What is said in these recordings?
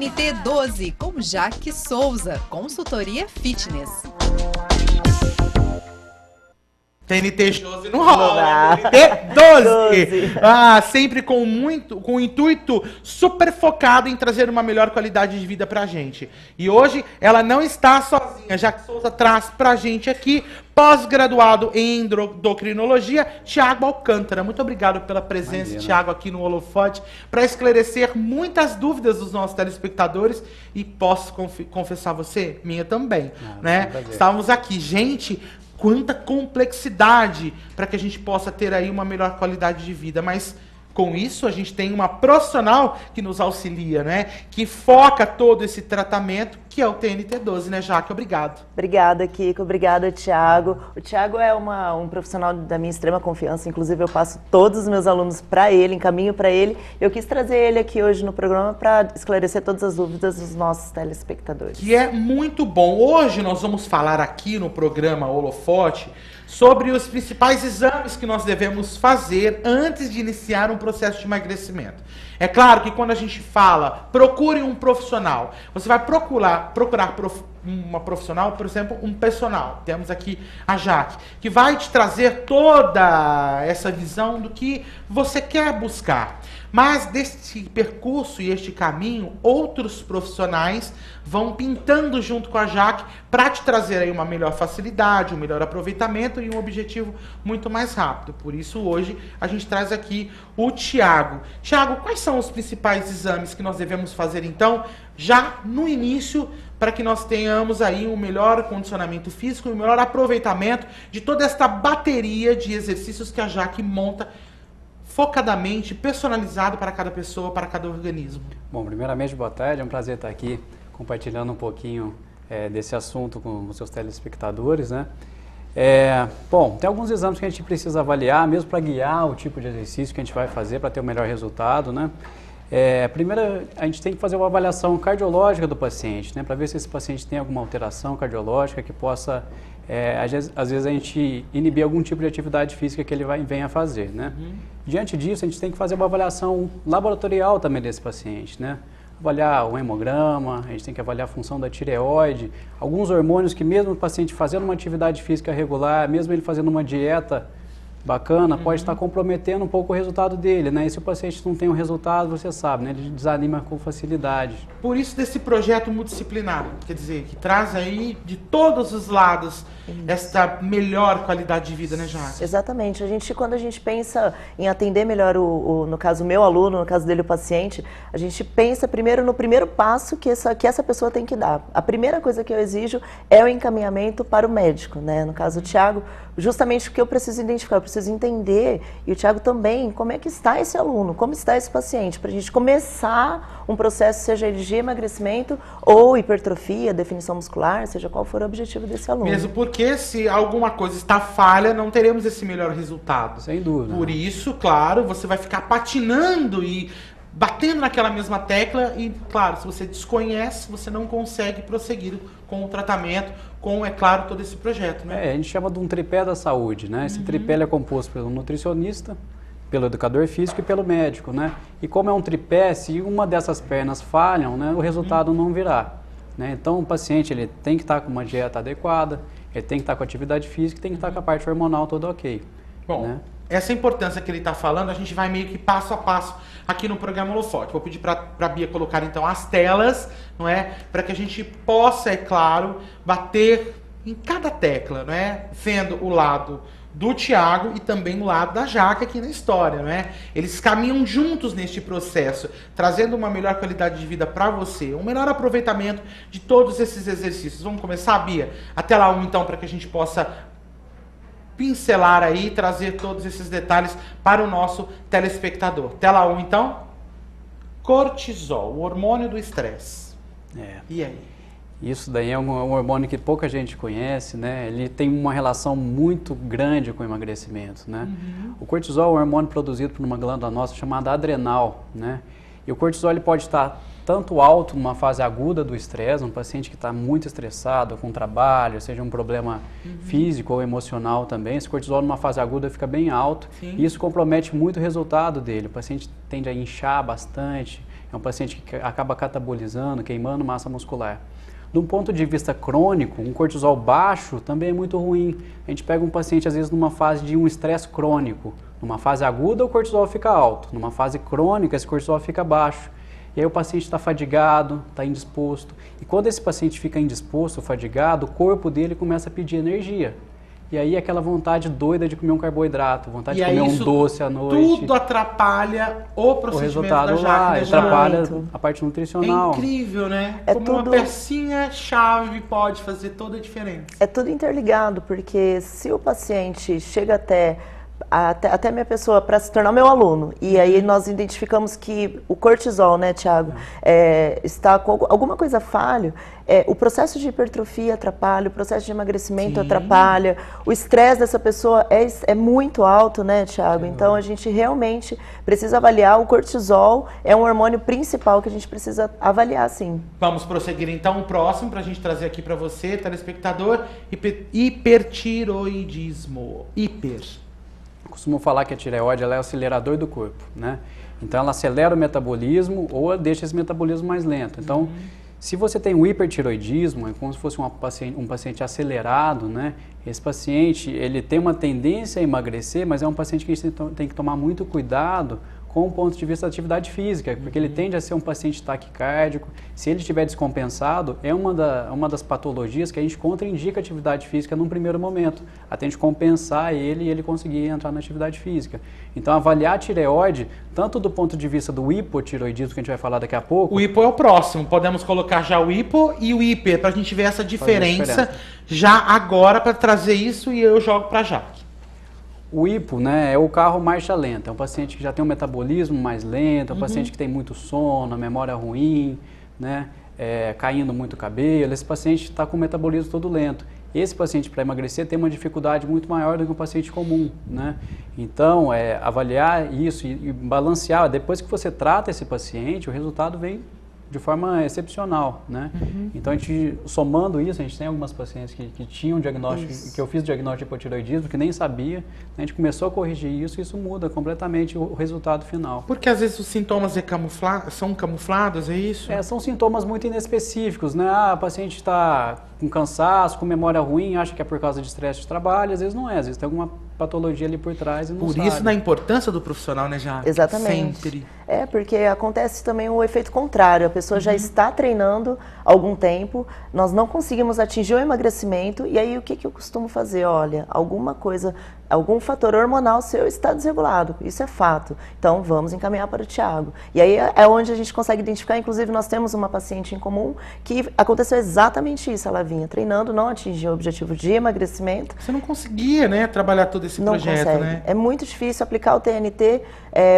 TNT12 com Jaque Souza, consultoria fitness. TNT12 não rola, TNT12. Sempre com o intuito super focado em trazer uma melhor qualidade de vida pra gente. E hoje ela não está sozinha, Jaque Souza traz pra gente aqui, pós-graduado em endocrinologia, Thiago Alcântara. Muito obrigado pela presença, Thiago, aqui no Holofote, para esclarecer muitas dúvidas dos nossos telespectadores. E posso confessar você, minha também, né? Estávamos aqui, gente, quanta complexidade para que a gente possa ter aí uma melhor qualidade de vida, mas com isso a gente tem uma profissional que nos auxilia, né? Que foca todo esse tratamento, que é o TNT12, né, Jaque? Obrigado. Obrigada, Kiko. Obrigada, Thiago. O Thiago é um profissional da minha extrema confiança. Inclusive, eu passo todos os meus alunos para ele, encaminho para ele. Eu quis trazer ele aqui hoje no programa para esclarecer todas as dúvidas dos nossos telespectadores. Que é muito bom. Hoje nós vamos falar aqui no programa Holofote sobre os principais exames que nós devemos fazer antes de iniciar um processo de emagrecimento. É claro que quando a gente fala, procure um profissional, você vai procurar uma profissional, por exemplo, um personal. Temos aqui a Jaque, que vai te trazer toda essa visão do que você quer buscar. Mas deste percurso e este caminho, outros profissionais vão pintando junto com a Jaque para te trazer aí uma melhor facilidade, um melhor aproveitamento e um objetivo muito mais rápido. Por isso, hoje, a gente traz aqui o Thiago. Thiago, quais são os principais exames que nós devemos fazer, então, já no início, para que nós tenhamos aí um melhor condicionamento físico e um melhor aproveitamento de toda esta bateria de exercícios que a Jaque monta focadamente, personalizado para cada pessoa, para cada organismo? Bom, primeiramente, boa tarde, é um prazer estar aqui compartilhando um pouquinho desse assunto com os seus telespectadores, né? Bom, tem alguns exames que a gente precisa avaliar, mesmo para guiar o tipo de exercício que a gente vai fazer para ter o melhor resultado, né? Primeiro, a gente tem que fazer uma avaliação cardiológica do paciente, né? Para ver se esse paciente tem alguma alteração cardiológica que possa, às vezes, a gente inibir algum tipo de atividade física que ele venha fazer, né? Diante disso, a gente tem que fazer uma avaliação laboratorial também desse paciente, né? Avaliar o hemograma, a gente tem que avaliar a função da tireoide, alguns hormônios que mesmo o paciente fazendo uma atividade física regular, mesmo ele fazendo uma dieta bacana, pode estar comprometendo um pouco o resultado dele, né? E se o paciente não tem um resultado, você sabe, né? Ele desanima com facilidade. Por isso desse projeto multidisciplinar, quer dizer, que traz aí de todos os lados esta melhor qualidade de vida, né, Jaque? Exatamente. Quando a gente pensa em atender melhor, no caso, o meu aluno, no caso dele, o paciente, a gente pensa primeiro no primeiro passo que essa pessoa tem que dar. A primeira coisa que eu exijo é o encaminhamento para o médico, né? No caso do Thiago, justamente o que eu preciso identificar, eu preciso entender, e o Thiago também, como é que está esse aluno, como está esse paciente, para a gente começar um processo, seja ele de emagrecimento ou hipertrofia, definição muscular, seja qual for o objetivo desse aluno. Mesmo porque se alguma coisa está falha, não teremos esse melhor resultado. Sem dúvida. Por isso, claro, você vai ficar patinando e batendo naquela mesma tecla e, claro, se você desconhece, você não consegue prosseguir com o tratamento, com, é claro, todo esse projeto, né? A gente chama de um tripé da saúde, né? Esse tripé é composto pelo nutricionista, pelo educador físico e pelo médico, né? E como é um tripé, se uma dessas pernas falham, né, o resultado não virá, né? Então, o paciente ele tem que estar com uma dieta adequada, ele tem que estar com atividade física e tem que estar com a parte hormonal toda ok. Bom, né? Essa importância que ele está falando, a gente vai meio que passo a passo aqui no programa Holofote. Vou pedir para a Bia colocar então as telas, não é? Para que a gente possa, é claro, bater em cada tecla, não é? Vendo o lado do Thiago e também o lado da Jaque aqui na história, não é? Eles caminham juntos neste processo, trazendo uma melhor qualidade de vida para você, um melhor aproveitamento de todos esses exercícios. Vamos começar, Bia? A tela 1, então, para que a gente possa pincelar aí, trazer todos esses detalhes para o nosso telespectador. Tela 1, então. Cortisol, o hormônio do estresse. E aí? Isso daí é um hormônio que pouca gente conhece, né? Ele tem uma relação muito grande com o emagrecimento, né? O cortisol é um hormônio produzido por uma glândula nossa chamada adrenal, né? E o cortisol ele pode estar tanto alto numa fase aguda do estresse, um paciente que está muito estressado com o trabalho, seja um problema físico ou emocional também, esse cortisol numa fase aguda fica bem alto e isso compromete muito o resultado dele. O paciente tende a inchar bastante, é um paciente que acaba catabolizando, queimando massa muscular. De um ponto de vista crônico, um cortisol baixo também é muito ruim. A gente pega um paciente, às vezes, numa fase de um estresse crônico. Numa fase aguda, o cortisol fica alto. Numa fase crônica, esse cortisol fica baixo. E aí o paciente está fadigado, está indisposto. E quando esse paciente fica indisposto, fadigado, o corpo dele começa a pedir energia. E aí aquela vontade doida de comer um carboidrato, vontade de comer um doce à noite. Tudo atrapalha o procedimento da Jaque, né, atrapalha a parte nutricional. É incrível, né? É Como tudo... uma pecinha-chave pode fazer toda a diferença. É tudo interligado, porque se o paciente chega até minha pessoa para se tornar meu aluno, e aí nós identificamos que o cortisol, né, Thiago, está com alguma coisa falha, o processo de hipertrofia atrapalha, o processo de emagrecimento atrapalha, o estresse dessa pessoa é muito alto, né, Thiago? Então a gente realmente precisa avaliar. O cortisol é um hormônio principal que a gente precisa avaliar, sim. Vamos prosseguir então o próximo para a gente trazer aqui para você, telespectador, hipertiroidismo. Costumo falar que a tireoide ela é o acelerador do corpo, né? Então ela acelera o metabolismo ou deixa esse metabolismo mais lento. Então, se você tem um hipertiroidismo, é como se fosse um paciente acelerado, né? Esse paciente, ele tem uma tendência a emagrecer, mas é um paciente que a gente tem que tomar muito cuidado com o ponto de vista da atividade física, porque ele tende a ser um paciente taquicárdico. Se ele estiver descompensado, é uma das patologias que a gente contraindica a atividade física num primeiro momento, até a gente compensar ele e ele conseguir entrar na atividade física. Então, avaliar a tireoide, tanto do ponto de vista do hipotiroidismo, que a gente vai falar daqui a pouco... O hipo é o próximo, podemos colocar já o hipo e o hiper, para a gente ver essa diferença já agora, para trazer isso, e eu jogo para Jaque. O hipo, né, é o carro marcha lenta, é um paciente que já tem um metabolismo mais lento, é um paciente que tem muito sono, memória ruim, né, caindo muito cabelo. Esse paciente está com o metabolismo todo lento. Esse paciente, para emagrecer, tem uma dificuldade muito maior do que um paciente comum, né? Então, avaliar isso e balancear. Depois que você trata esse paciente, o resultado vem de forma excepcional, né? Então, a gente, somando isso, a gente tem algumas pacientes que tinham diagnóstico, que eu fiz diagnóstico de hipotiroidismo, que nem sabia, a gente começou a corrigir isso e isso muda completamente o resultado final. Porque às vezes os sintomas são camuflados, é isso? São sintomas muito inespecíficos, né? A paciente está com cansaço, com memória ruim, acha que é por causa de estresse de trabalho, às vezes não é, às vezes tem alguma patologia ali por trás e não sabe. Por isso, na importância do profissional, né, Jaque? Exatamente. Sempre. Porque acontece também o efeito contrário. A pessoa já está treinando há algum tempo, nós não conseguimos atingir o emagrecimento, e aí o que eu costumo fazer? Olha, alguma coisa, algum fator hormonal seu está desregulado, isso é fato. Então, vamos encaminhar para o Thiago. E aí é onde a gente consegue identificar, inclusive nós temos uma paciente em comum que aconteceu exatamente isso. Ela vinha treinando, não atingiu o objetivo de emagrecimento. Você não conseguia, né, trabalhar todo esse projeto, consegue. Né? É muito difícil aplicar o TNT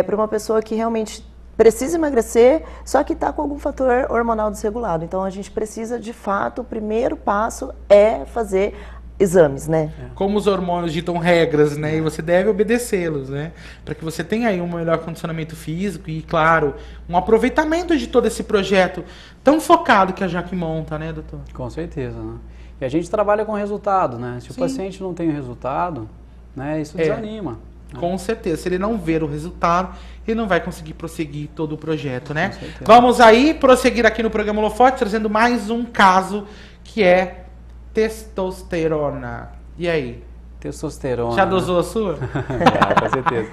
para uma pessoa que realmente precisa emagrecer, só que está com algum fator hormonal desregulado. Então, a gente precisa, de fato, o primeiro passo é fazer exames, né? Como os hormônios ditam regras, né? E você deve obedecê-los, né? Para que você tenha aí um melhor condicionamento físico e, claro, um aproveitamento de todo esse projeto tão focado que a Jaque monta, né, doutor? Com certeza, né? E a gente trabalha com resultado, né? Se o paciente não tem o resultado, né, isso desanima. Com certeza. Se ele não ver o resultado, ele não vai conseguir prosseguir todo o projeto, né? Com certeza. Vamos aí prosseguir aqui no programa Holofote, trazendo mais um caso que é testosterona. E aí? Testosterona. Já dosou a sua? Com certeza.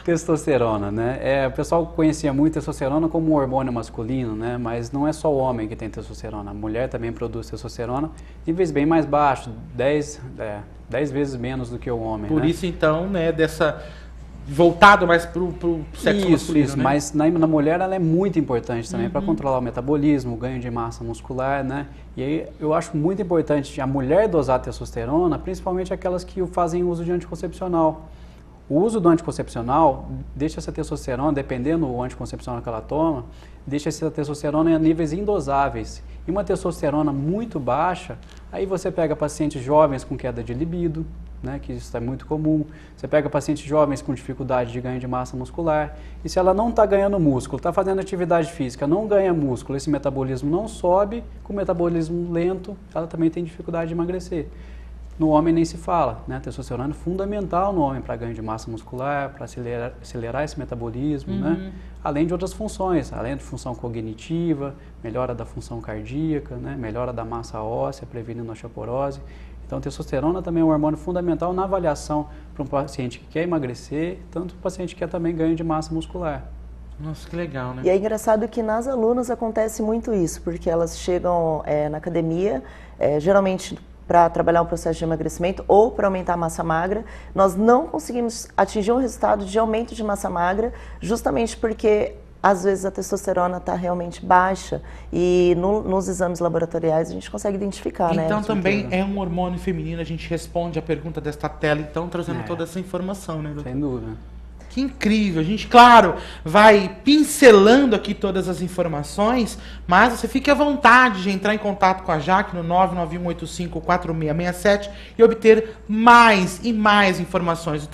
Testosterona, né? O pessoal conhecia muito testosterona como um hormônio masculino, né? Mas não é só o homem que tem testosterona. A mulher também produz testosterona, níveis bem mais baixos, 10 vezes menos do que o homem. Por né? isso, então, né, voltado mais pro sexo masculino, Isso, né? mas na mulher ela é muito importante também para controlar o metabolismo, o ganho de massa muscular, né? E aí eu acho muito importante a mulher dosar testosterona, principalmente aquelas que fazem uso de anticoncepcional. O uso do anticoncepcional deixa essa testosterona, dependendo do anticoncepcional que ela toma, deixa essa testosterona em níveis indosáveis. E uma testosterona muito baixa, aí você pega pacientes jovens com queda de libido, né, que isso é muito comum. Você pega pacientes jovens com dificuldade de ganho de massa muscular. E se ela não está ganhando músculo, está fazendo atividade física, não ganha músculo, esse metabolismo não sobe, com metabolismo lento, ela também tem dificuldade de emagrecer. No homem nem se fala, né? A testosterona é fundamental no homem para ganho de massa muscular, para acelerar esse metabolismo, né? Além de outras funções, além de função cognitiva, melhora da função cardíaca, né? Melhora da massa óssea, prevenindo a osteoporose. Então, a testosterona também é um hormônio fundamental na avaliação para um paciente que quer emagrecer, tanto para o paciente que quer também ganho de massa muscular. Nossa, que legal, né? E é engraçado que nas alunas acontece muito isso, porque elas chegam na academia, geralmente para trabalhar um processo de emagrecimento ou para aumentar a massa magra, nós não conseguimos atingir um resultado de aumento de massa magra, justamente porque às vezes a testosterona está realmente baixa e nos exames laboratoriais a gente consegue identificar, né? Então também é um hormônio feminino, a gente responde a pergunta desta tela, então trazendo toda essa informação, né, doutor? Sem dúvida. Que incrível, a gente, claro, vai pincelando aqui todas as informações, mas você fique à vontade de entrar em contato com a Jaque no 991854667 e obter mais e mais informações.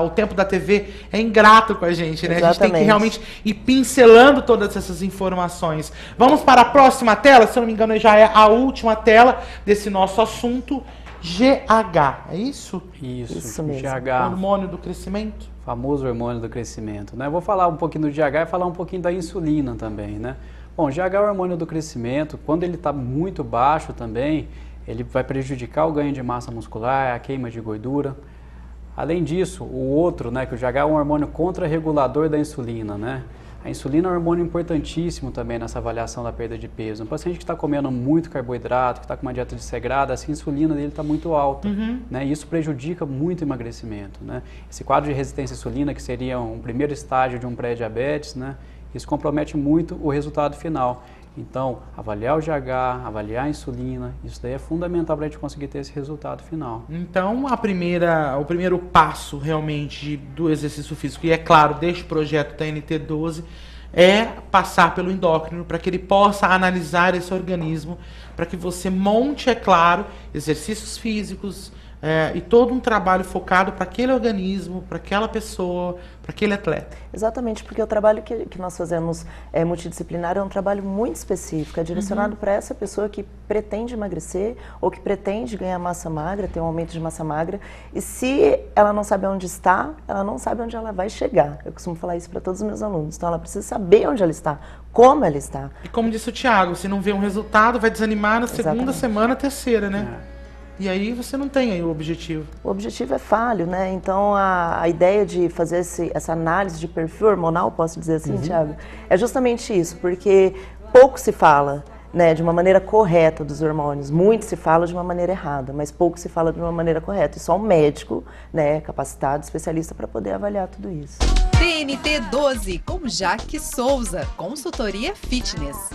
O tempo da TV é ingrato com a gente, né? Exatamente. A gente tem que realmente ir pincelando todas essas informações. Vamos para a próxima tela, se eu não me engano já é a última tela desse nosso assunto, GH, é isso? Isso mesmo. GH. Hormônio do crescimento. Famoso hormônio do crescimento, né? Eu vou falar um pouquinho do GH e falar um pouquinho da insulina também, né? Bom, GH é o hormônio do crescimento. Quando ele está muito baixo também, ele vai prejudicar o ganho de massa muscular, a queima de gordura. Além disso, o outro, né, que o GH é um hormônio contrarregulador da insulina, né? A insulina é um hormônio importantíssimo também nessa avaliação da perda de peso. Um paciente que está comendo muito carboidrato, que está com uma dieta desregrada, assim, a insulina dele está muito alta, né? E isso prejudica muito o emagrecimento, né? Esse quadro de resistência à insulina, que seria um primeiro estágio de um pré-diabetes, né? Isso compromete muito o resultado final. Então, avaliar o GH, avaliar a insulina, isso daí é fundamental para a gente conseguir ter esse resultado final. Então, o primeiro passo realmente do exercício físico, e é claro, deste projeto da NT12, é passar pelo endócrino para que ele possa analisar esse organismo, para que você monte, é claro, exercícios físicos e todo um trabalho focado para aquele organismo, para aquela pessoa, para aquele atleta. Exatamente, porque o trabalho que nós fazemos multidisciplinar é um trabalho muito específico, é direcionado para essa pessoa que pretende emagrecer ou que pretende ganhar massa magra, ter um aumento de massa magra, e se ela não sabe onde está, ela não sabe onde ela vai chegar. Eu costumo falar isso para todos os meus alunos, então ela precisa saber onde ela está, como ela está. E como disse o Thiago, se não vê um resultado, vai desanimar na segunda Exatamente. semana, terceira, né? E aí você não tem aí o objetivo. O objetivo é falho, né? Então a ideia de fazer essa análise de perfil hormonal, posso dizer assim, Thiago, é justamente isso, porque pouco se fala, né, de uma maneira correta dos hormônios, muito se fala de uma maneira errada, mas pouco se fala de uma maneira correta. E só um médico, né, capacitado, especialista para poder avaliar tudo isso. TNT 12 com Jaque Souza, consultoria fitness.